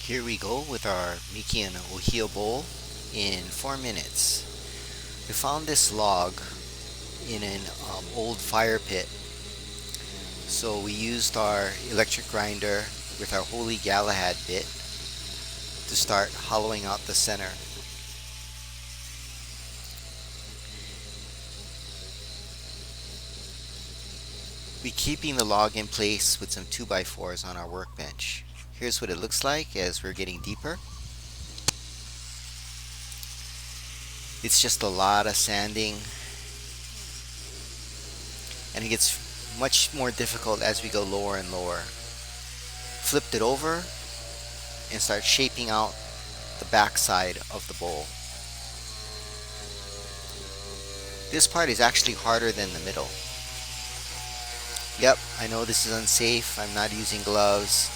Here we go with our making an Ohia bowl in 4 minutes. We found this log in an old fire pit. So we used our electric grinder with our Holy Galahad bit to start hollowing out the center. We're keeping the log in place with some 2x4s on our workbench. Here's what it looks like as we're getting deeper. It's just a lot of sanding, and it gets much more difficult as we go lower and lower. Flipped it over and start shaping out the back side of the bowl. This part is actually harder than the middle. Yep, I know this is unsafe. I'm not using gloves,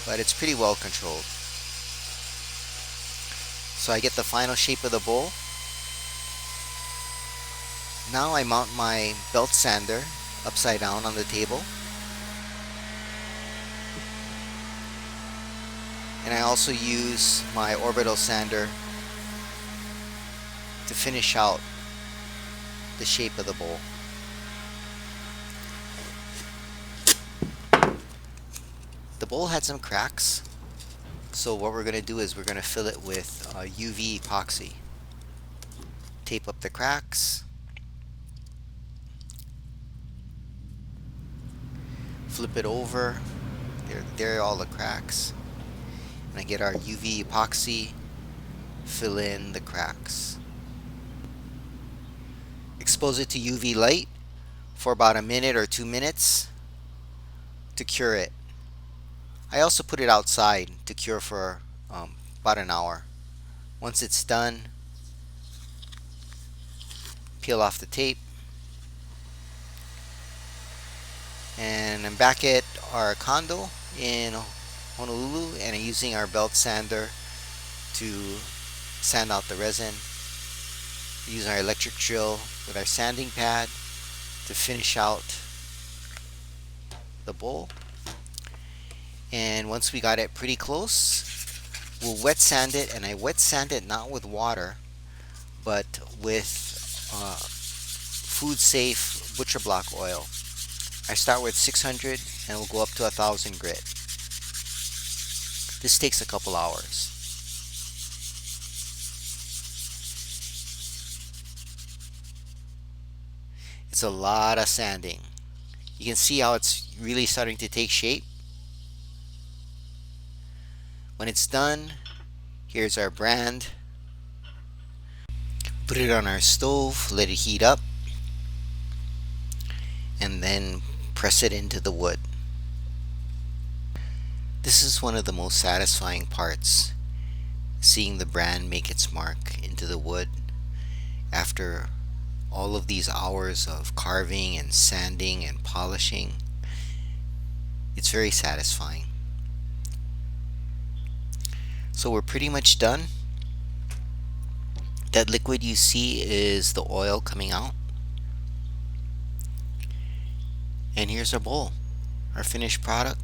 but it's pretty well controlled. So I get the final shape of the bowl. Now I mount my belt sander upside down on the table. And I also use my orbital sander to finish out the shape of the bowl. The bowl had some cracks, so what we're going to do is we're going to fill it with UV epoxy. Tape up the cracks. Flip it over. There are all the cracks. And I get our UV epoxy, fill in the cracks. Expose it to UV light for about a minute or 2 minutes to cure it. I also put it outside to cure for about an hour. Once it's done, peel off the tape. And I'm back at our condo in Honolulu, and I'm using our belt sander to sand out the resin. We're using our electric drill with our sanding pad to finish out the bowl. And once we got it pretty close, we'll wet sand it, and I wet sand it not with water, but with food safe butcher block oil. I start with 600 and we'll go up to 1000 grit. This takes a couple hours. It's a lot of sanding. You can see how it's really starting to take shape. When it's done, here's our brand. Put it on our stove, let it heat up, and then press it into the wood. This is one of the most satisfying parts, seeing the brand make its mark into the wood after all of these hours of carving and sanding and polishing. It's very satisfying. So we're pretty much done. That liquid you see is the oil coming out. And here's our bowl, our finished product,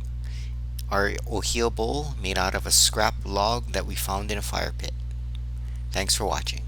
our Ohia bowl made out of a scrap log that we found in a fire pit. Thanks for watching.